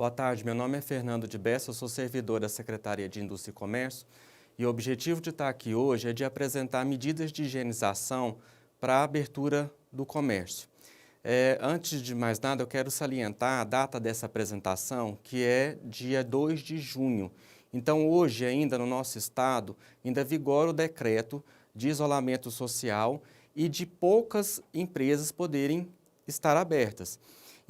Boa tarde, meu nome é Fernando de Bessa, eu sou servidor da Secretaria de Indústria e Comércio e o objetivo de estar aqui hoje é de apresentar medidas de higienização para a abertura do comércio. Antes de mais nada, eu quero salientar a data dessa apresentação, que é dia 2 de junho. Então, hoje ainda no nosso estado, ainda vigora o decreto de isolamento social e de poucas empresas poderem estar abertas.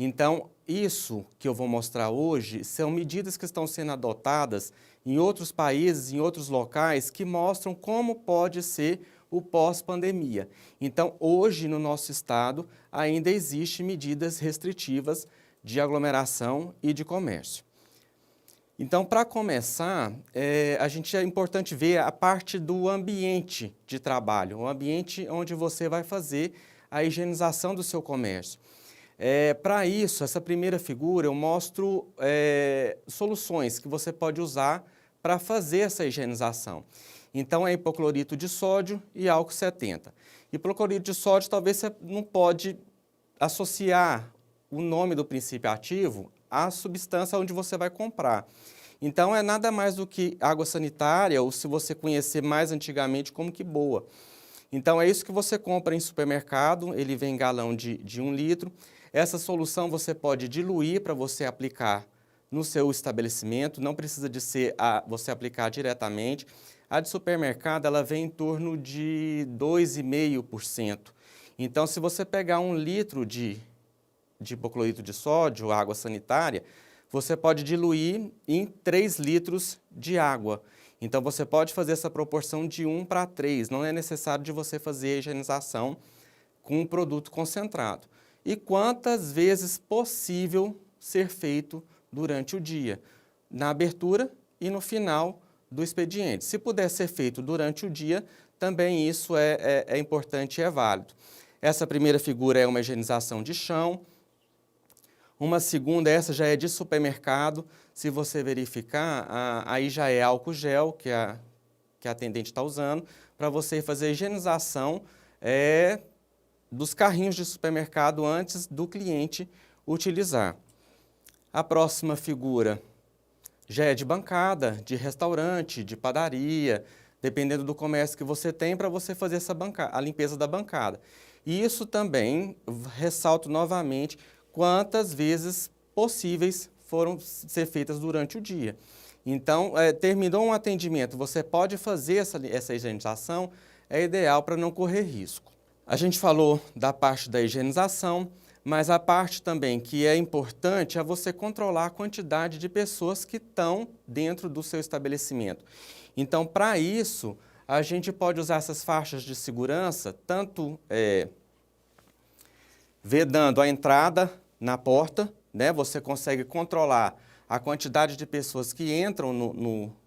Então, isso que eu vou mostrar hoje são medidas que estão sendo adotadas em outros países, em outros locais, que mostram como pode ser o pós-pandemia. Então, hoje no nosso estado ainda existem medidas restritivas de aglomeração e de comércio. Então, para começar, é importante ver a parte do ambiente de trabalho, o ambiente onde você vai fazer a higienização do seu comércio. Para isso, essa primeira figura, eu mostro soluções que você pode usar para fazer essa higienização. Então, é hipoclorito de sódio e álcool 70. Hipoclorito de sódio, talvez você não pode associar o nome do princípio ativo à substância onde você vai comprar. Então, é nada mais do que água sanitária, ou se você conhecer mais antigamente, como que boa. Então, é isso que você compra em supermercado, ele vem em galão de 1 litro. Essa solução você pode diluir para você aplicar no seu estabelecimento, não precisa de ser você aplicar diretamente. A de supermercado, ela vem em torno de 2,5%. Então, se você pegar 1 litro de hipoclorito de sódio, água sanitária, você pode diluir em 3 litros de água. Então, você pode fazer essa proporção de 1 para 3. Não é necessário de você fazer a higienização com um produto concentrado. E quantas vezes possível ser feito durante o dia, na abertura e no final do expediente. Se puder ser feito durante o dia, também isso é importante e é válido. Essa primeira figura é uma higienização de chão. Uma segunda, essa já é de supermercado. Se você verificar, aí já é álcool gel que a atendente está usando, para você fazer a higienização dos carrinhos de supermercado antes do cliente utilizar. A próxima figura já é de bancada, de restaurante, de padaria, dependendo do comércio que você tem, para você fazer a limpeza da bancada. E isso também, ressalto novamente, quantas vezes possíveis foram ser feitas durante o dia. Então, terminou um atendimento, você pode fazer essa higienização, é ideal para não correr risco. A gente falou da parte da higienização, mas a parte também que é importante é você controlar a quantidade de pessoas que estão dentro do seu estabelecimento. Então, para isso, a gente pode usar essas faixas de segurança, tanto vedando a entrada na porta, né? Você consegue controlar a quantidade de pessoas que entram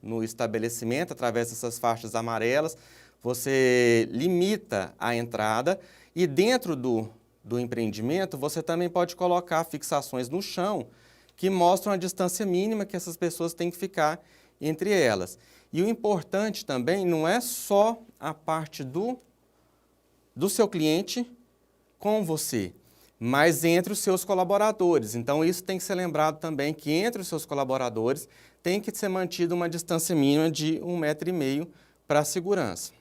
no estabelecimento através dessas faixas amarelas. Você limita a entrada e dentro do empreendimento você também pode colocar fixações no chão que mostram a distância mínima que essas pessoas têm que ficar entre elas. E o importante também não é só a parte do seu cliente com você, mas entre os seus colaboradores. Então, isso tem que ser lembrado também, que entre os seus colaboradores tem que ser mantida uma distância mínima de 1,5 m para a segurança.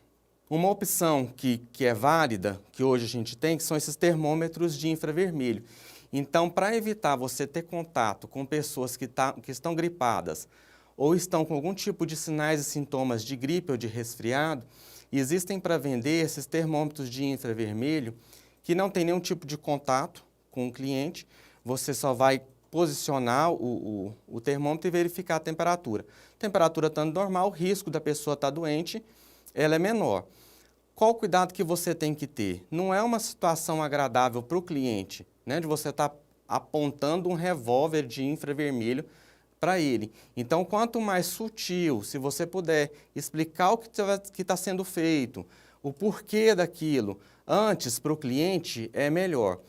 Uma opção que é válida, que hoje a gente tem, que são esses termômetros de infravermelho. Então, para evitar você ter contato com pessoas que estão gripadas ou estão com algum tipo de sinais e sintomas de gripe ou de resfriado, existem para vender esses termômetros de infravermelho que não tem nenhum tipo de contato com o cliente, você só vai posicionar o termômetro e verificar a temperatura. Temperatura estando normal, o risco da pessoa estar doente, ela é menor. Qual o cuidado que você tem que ter? Não é uma situação agradável para o cliente, né, de você estar apontando um revólver de infravermelho para ele. Então, quanto mais sutil, se você puder explicar o que está sendo feito, o porquê daquilo, antes para o cliente, é melhor.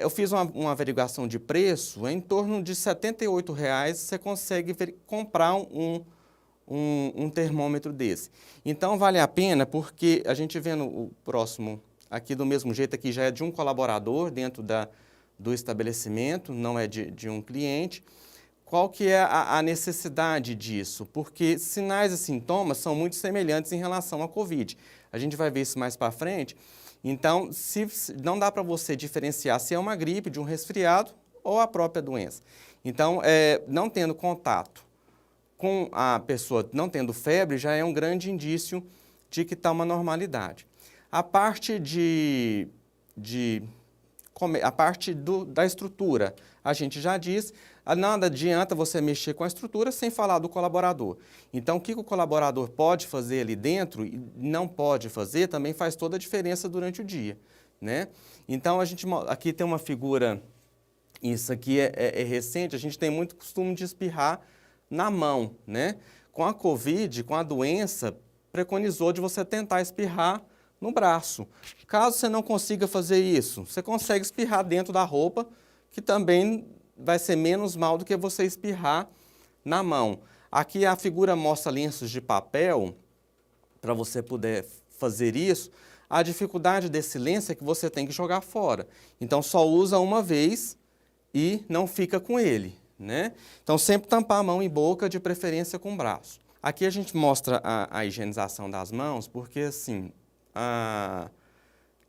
Eu fiz uma averiguação de preço, em torno de R$ 78,00 você consegue comprar um termômetro desse. Então, vale a pena porque a gente vendo o próximo aqui do mesmo jeito, aqui já é de um colaborador dentro do estabelecimento, não é de um cliente. qual que é a necessidade disso? Porque sinais e sintomas são muito semelhantes em relação à Covid. A gente vai ver isso mais para frente. Então, não dá para você diferenciar se é uma gripe, de um resfriado ou a própria doença. Então, não tendo contato com a pessoa, não tendo febre, já é um grande indício de que está uma normalidade. A parte da estrutura, a gente já diz, nada adianta você mexer com a estrutura sem falar do colaborador. Então, o que o colaborador pode fazer ali dentro e não pode fazer, também faz toda a diferença durante o dia, né? Então, aqui tem uma figura, isso aqui é recente, a gente tem muito costume de espirrar na mão, né? Com a Covid, com a doença, preconizou de você tentar espirrar no braço. Caso você não consiga fazer isso, você consegue espirrar dentro da roupa, que também vai ser menos mal do que você espirrar na mão. Aqui a figura mostra lenços de papel, para você poder fazer isso. A dificuldade desse lenço é que você tem que jogar fora. Então, só usa uma vez e não fica com ele, né? Então, sempre tampar a mão e boca, de preferência com o braço. Aqui a gente mostra a higienização das mãos, porque, assim,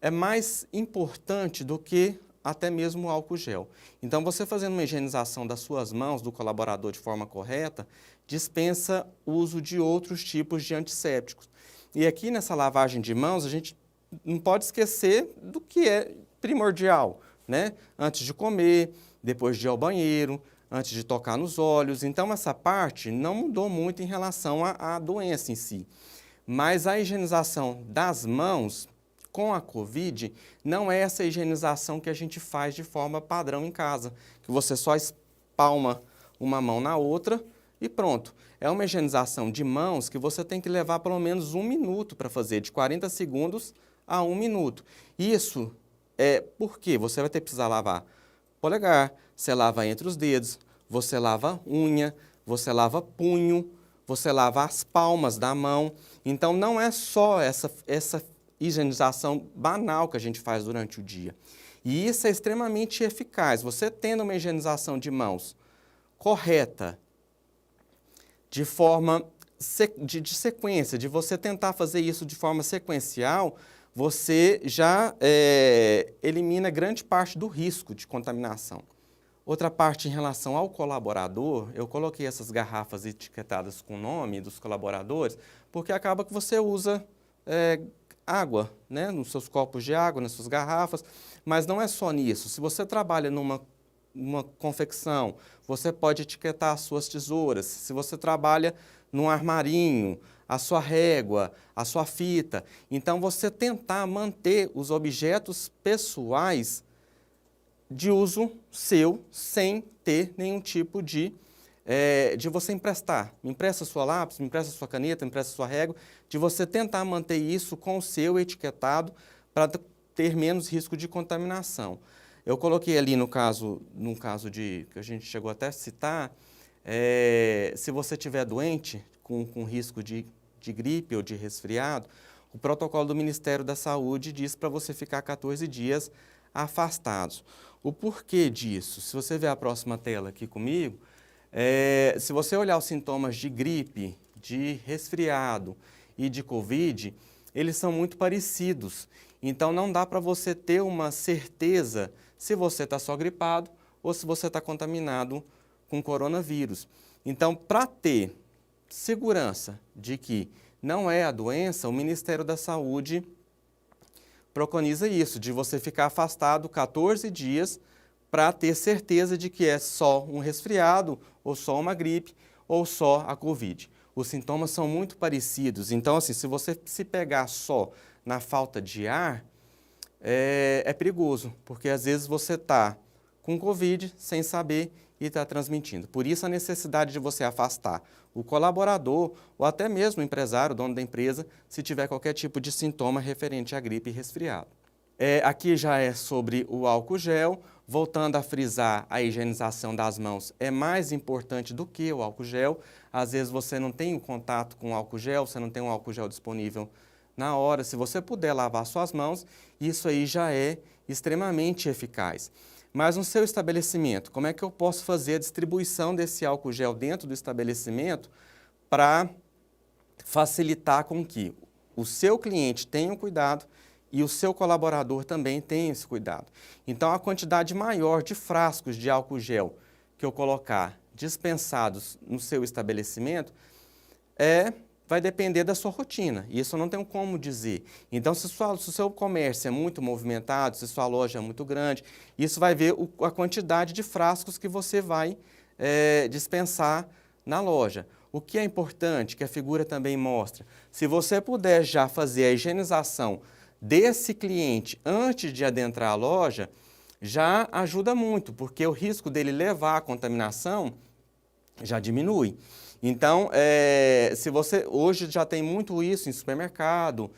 é mais importante do que até mesmo o álcool gel. Então, você fazendo uma higienização das suas mãos, do colaborador, de forma correta, dispensa o uso de outros tipos de antissépticos. E aqui nessa lavagem de mãos, a gente não pode esquecer do que é primordial, né? Antes de comer, depois de ir ao banheiro, antes de tocar nos olhos. Então, essa parte não mudou muito em relação à doença em si. Mas a higienização das mãos com a Covid não é essa higienização que a gente faz de forma padrão em casa, que você só espalma uma mão na outra e pronto. É uma higienização de mãos que você tem que levar pelo menos 1 minuto para fazer, de 40 segundos a 1 minuto. Isso é porque você vai ter que precisar lavar polegar, você lava entre os dedos, você lava unha, você lava punho, você lava as palmas da mão. Então, não é só essa higienização banal que a gente faz durante o dia. E isso é extremamente eficaz. Você tendo uma higienização de mãos correta, de forma de sequência, de você tentar fazer isso de forma sequencial, você já elimina grande parte do risco de contaminação. Outra parte em relação ao colaborador, eu coloquei essas garrafas etiquetadas com o nome dos colaboradores, porque acaba que você usa água, né, nos seus copos de água, nas suas garrafas, mas não é só nisso. Se você trabalha numa confecção, você pode etiquetar as suas tesouras. Se você trabalha num armarinho, a sua régua, a sua fita. Então, você tentar manter os objetos pessoais de uso seu, sem ter nenhum tipo de você emprestar. Me empresta sua lápis, me empresta sua caneta, me empresta sua régua, de você tentar manter isso com o seu etiquetado para ter menos risco de contaminação. Eu coloquei ali no caso que a gente chegou até a citar, se você estiver doente, com risco de gripe ou de resfriado, o protocolo do Ministério da Saúde diz para você ficar 14 dias afastados. O porquê disso? Se você ver a próxima tela aqui comigo, se você olhar os sintomas de gripe, de resfriado e de Covid, eles são muito parecidos. Então, não dá para você ter uma certeza se você está só gripado ou se você está contaminado com coronavírus. Então, para ter segurança de que não é a doença, o Ministério da Saúde preconiza isso, de você ficar afastado 14 dias para ter certeza de que é só um resfriado, ou só uma gripe, ou só a Covid. Os sintomas são muito parecidos, então, assim, se você se pegar só na falta de ar, é perigoso, porque às vezes você está com Covid sem saber e está transmitindo. Por isso a necessidade de você afastar o colaborador ou até mesmo o empresário, o dono da empresa, se tiver qualquer tipo de sintoma referente à gripe e resfriado. Aqui já é sobre o álcool gel. Voltando a frisar, a higienização das mãos é mais importante do que o álcool gel. Às vezes você não tem o contato com o álcool gel, você não tem um álcool gel disponível na hora. Se você puder lavar suas mãos, isso aí já é extremamente eficaz. Mas no seu estabelecimento, como é que eu posso fazer a distribuição desse álcool gel dentro do estabelecimento para facilitar com que o seu cliente tenha um cuidado e o seu colaborador também tenha esse cuidado? Então, a quantidade maior de frascos de álcool gel que eu colocar dispensados no seu estabelecimento vai depender da sua rotina, e isso eu não tenho como dizer. Então, se o seu comércio é muito movimentado, se sua loja é muito grande, isso vai ver a quantidade de frascos que você vai dispensar na loja. O que é importante, que a figura também mostra, se você puder já fazer a higienização desse cliente antes de adentrar a loja, já ajuda muito, porque o risco dele levar a contaminação já diminui. Então, se você hoje já tem muito isso em supermercado,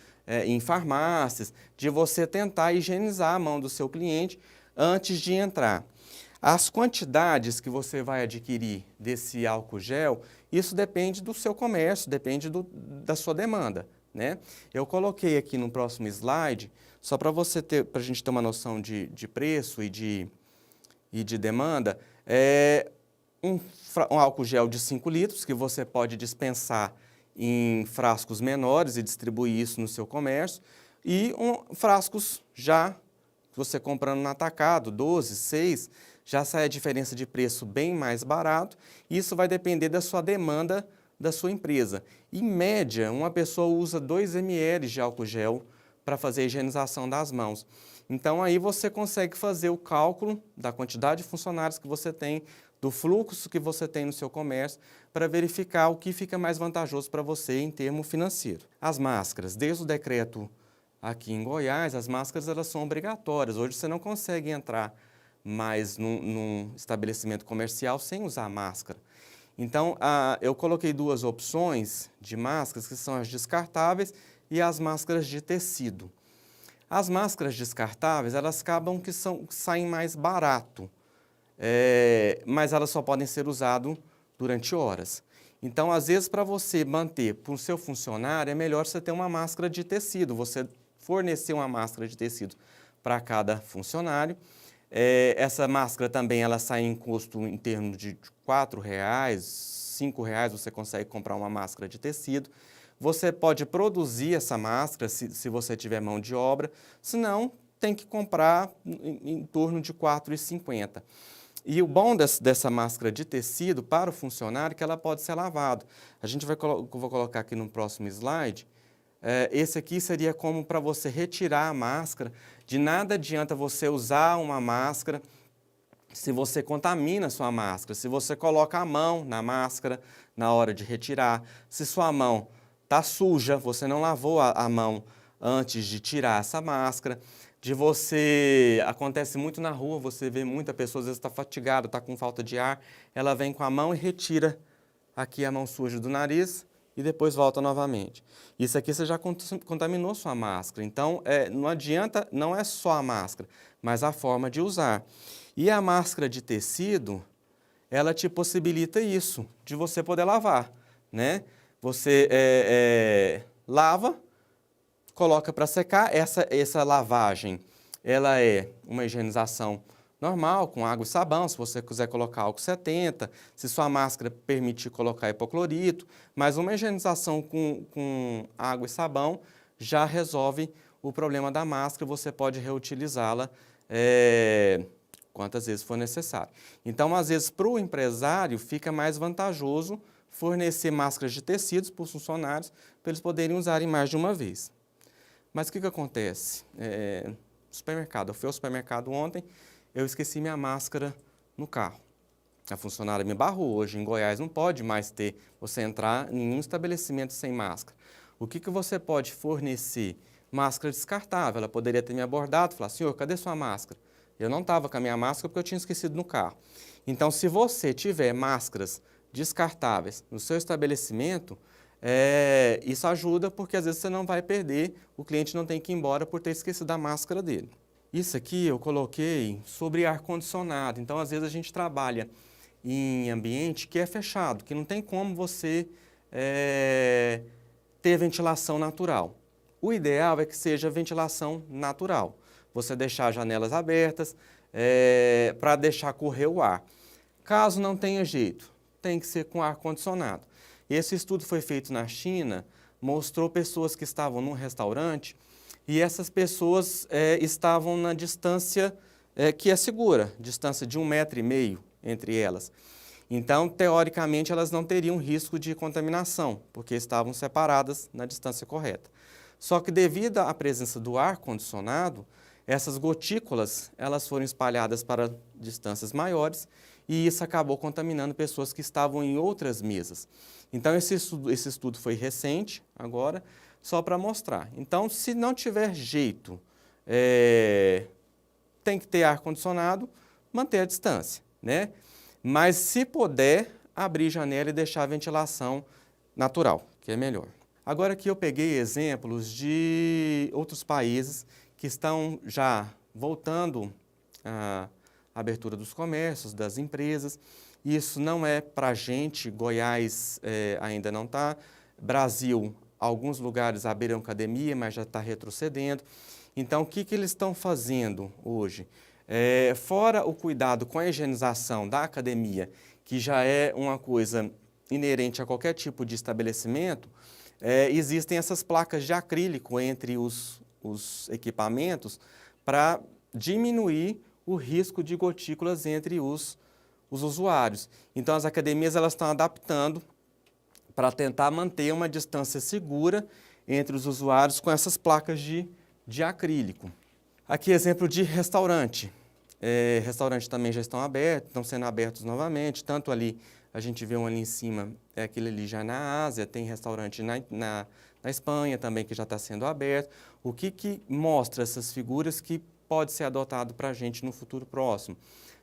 em farmácias, de você tentar higienizar a mão do seu cliente antes de entrar. As quantidades que você vai adquirir desse álcool gel, isso depende do seu comércio, depende da sua demanda, né? Eu coloquei aqui no próximo slide, só para a gente ter uma noção de preço e de demanda, um álcool gel de 5 litros, que você pode dispensar em frascos menores e distribuir isso no seu comércio, e frascos já, você comprando no atacado, 12, 6, já sai a diferença de preço bem mais barato. Isso vai depender da sua demanda da sua empresa. Em média, uma pessoa usa 2 ml de álcool gel para fazer a higienização das mãos. Então, aí você consegue fazer o cálculo da quantidade de funcionários que você tem, do fluxo que você tem no seu comércio, para verificar o que fica mais vantajoso para você em termo financeiro. As máscaras, desde o decreto aqui em Goiás, as máscaras elas são obrigatórias. Hoje você não consegue entrar mais num estabelecimento comercial sem usar máscara. Então, eu coloquei 2 opções de máscaras, que são as descartáveis e as máscaras de tecido. As máscaras descartáveis, elas acabam que saem mais barato, mas elas só podem ser usadas durante horas. Então, às vezes, para você manter para o seu funcionário, é melhor você ter uma máscara de tecido, você fornecer uma máscara de tecido para cada funcionário. Essa máscara também ela sai em custo em termos de R$4, R$5, você consegue comprar uma máscara de tecido. Você pode produzir essa máscara se você tiver mão de obra, senão tem que comprar em torno de R$4,50. E o bom dessa máscara de tecido para o funcionário é que ela pode ser lavada. Vou colocar aqui no próximo slide. Esse aqui seria como para você retirar a máscara. De nada adianta você usar uma máscara se você contamina a sua máscara, se você coloca a mão na máscara na hora de retirar, se sua mão está suja, você não lavou a mão antes de tirar essa máscara, acontece muito na rua, você vê muita pessoa, às vezes está fatigada, está com falta de ar, ela vem com a mão e retira aqui a mão suja do nariz e depois volta novamente. Isso aqui você já contaminou sua máscara, então não adianta, não é só a máscara, mas a forma de usar. E a máscara de tecido, ela te possibilita isso, de você poder lavar, né? Você lava, coloca para secar. Essa lavagem, ela é uma higienização normal, com água e sabão, se você quiser colocar álcool 70, se sua máscara permitir colocar hipoclorito, mas uma higienização com água e sabão já resolve o problema da máscara, você pode reutilizá-la quantas vezes for necessário. Então, às vezes, para o empresário, fica mais vantajoso fornecer máscaras de tecidos para os funcionários, para eles poderem usarem mais de uma vez. Mas o que acontece? Supermercado. Eu fui ao supermercado ontem, eu esqueci minha máscara no carro. A funcionária me barrou. Hoje, em Goiás, não pode mais você entrar em nenhum estabelecimento sem máscara. O que você pode fornecer? Máscara descartável. Ela poderia ter me abordado e falar, senhor, cadê sua máscara? Eu não estava com a minha máscara porque eu tinha esquecido no carro. Então, se você tiver máscaras descartáveis no seu estabelecimento, isso ajuda porque às vezes você não vai perder, o cliente não tem que ir embora por ter esquecido a máscara dele. Isso aqui eu coloquei sobre ar-condicionado. Então, às vezes a gente trabalha em ambiente que é fechado, que não tem como você ter ventilação natural. O ideal é que seja ventilação natural. Você deixar janelas abertas, para deixar correr o ar. Caso não tenha jeito, tem que ser com ar-condicionado. Esse estudo foi feito na China, mostrou pessoas que estavam num restaurante e essas pessoas estavam na distância que é segura, distância de 1,5 m entre elas. Então, teoricamente, elas não teriam risco de contaminação, porque estavam separadas na distância correta. Só que devido à presença do ar-condicionado, essas gotículas elas foram espalhadas para distâncias maiores e isso acabou contaminando pessoas que estavam em outras mesas. Então, esse estudo foi recente, agora, só para mostrar. Então, se não tiver jeito, tem que ter ar-condicionado, manter a distância, né? Mas, se puder, abrir janela e deixar a ventilação natural, que é melhor. Agora aqui eu peguei exemplos de outros países que estão já voltando à abertura dos comércios, das empresas. Isso não é para a gente, Goiás ainda não está. Brasil, alguns lugares abriram academia, mas já está retrocedendo. Então, o que eles estão fazendo hoje? Fora o cuidado com a higienização da academia, que já é uma coisa inerente a qualquer tipo de estabelecimento, existem essas placas de acrílico entre os equipamentos para diminuir o risco de gotículas entre os usuários. Então, as academias elas estão adaptando para tentar manter uma distância segura entre os usuários com essas placas de acrílico. Aqui, exemplo de restaurante. Restaurantes também já estão abertos, estão sendo abertos novamente. Tanto ali, a gente vê um ali em cima, aquele ali já na Ásia, tem restaurante na Espanha também que já está sendo aberto. O que mostra essas figuras que pode ser adotado para a gente no futuro próximo?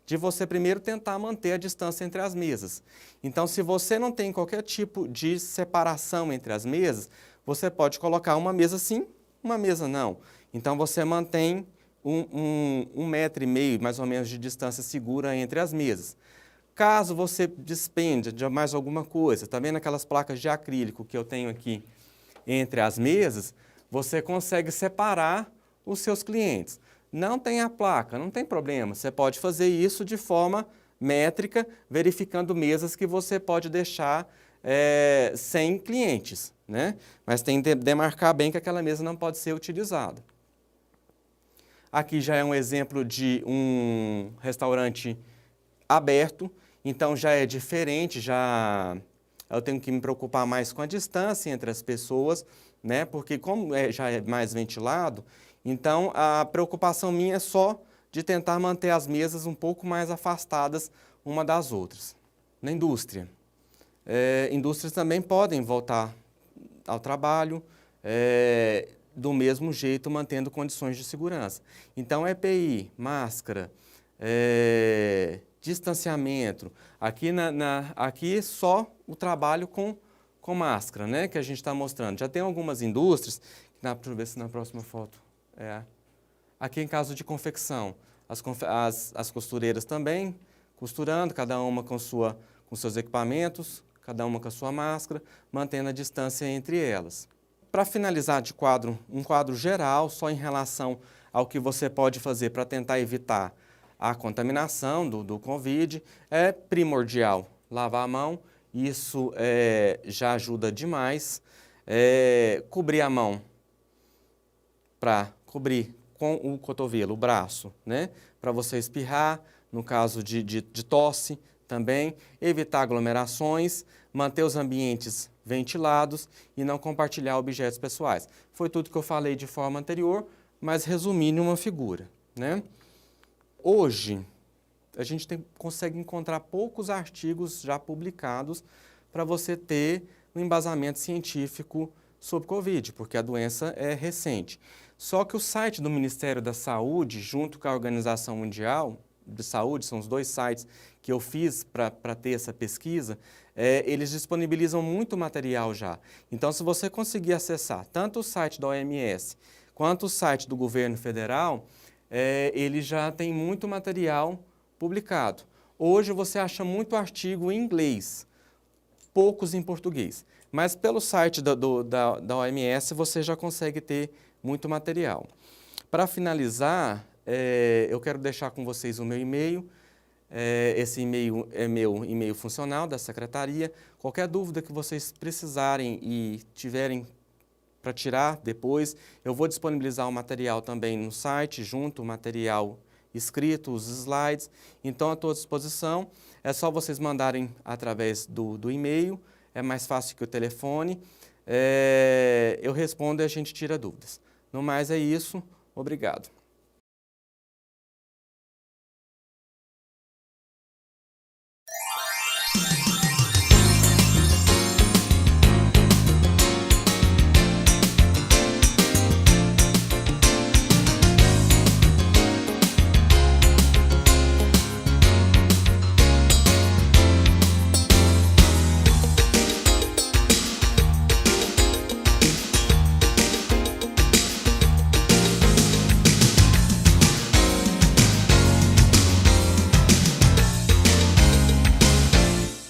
De você primeiro tentar manter a distância entre as mesas. Então, se você não tem qualquer tipo de separação entre as mesas, você pode colocar uma mesa sim, uma mesa não. Então, você mantém 1,5 m, mais ou menos, de distância segura entre as mesas. Caso você despenda de mais alguma coisa, tá vendo aquelas placas de acrílico que eu tenho aqui entre as mesas, você consegue separar os seus clientes. Não tem a placa, não tem problema, você pode fazer isso de forma métrica, verificando mesas que você pode deixar sem clientes, né? Mas tem que demarcar bem que aquela mesa não pode ser utilizada. Aqui já é um exemplo de um restaurante aberto, então já é diferente, já eu tenho que me preocupar mais com a distância entre as pessoas, né? Porque como já é mais ventilado, então a preocupação minha é só de tentar manter as mesas um pouco mais afastadas uma das outras. Na indústria, indústrias também podem voltar ao trabalho, do mesmo jeito, mantendo condições de segurança. Então, EPI, máscara, distanciamento. Aqui só o trabalho com máscara, né, que a gente está mostrando. Já tem algumas indústrias, deixa eu ver se na próxima foto. Aqui em caso de confecção, as costureiras também costurando, cada uma com seus equipamentos, cada uma com a sua máscara, mantendo a distância entre elas. Para finalizar um quadro geral, só em relação ao que você pode fazer para tentar evitar a contaminação do Covid, é primordial lavar a mão, isso já ajuda demais. Cobrir a mão para cobrir com o cotovelo, o braço, né? Para você espirrar, no caso de tosse também, evitar aglomerações, manter os ambientes ventilados e não compartilhar objetos pessoais. Foi tudo que eu falei de forma anterior, mas resumindo em uma figura, né? Hoje, a gente consegue encontrar poucos artigos já publicados para você ter um embasamento científico sobre Covid, porque a doença é recente. Só que o site do Ministério da Saúde, junto com a Organização Mundial de Saúde, são os dois sites que eu fiz para ter essa pesquisa, eles disponibilizam muito material já. Então, se você conseguir acessar tanto o site da OMS quanto o site do governo federal, ele já tem muito material publicado. Hoje você acha muito artigo em inglês, poucos em português, mas pelo site da OMS você já consegue ter muito material. Para finalizar, eu quero deixar com vocês o meu e-mail. Esse e-mail é meu e-mail funcional da secretaria. Qualquer dúvida que vocês precisarem e tiverem para tirar depois, eu vou disponibilizar o material também no site, junto o material escrito, os slides. Então, à tua disposição, é só vocês mandarem através do e-mail, é mais fácil que o telefone. Eu respondo e a gente tira dúvidas. No mais é isso, obrigado.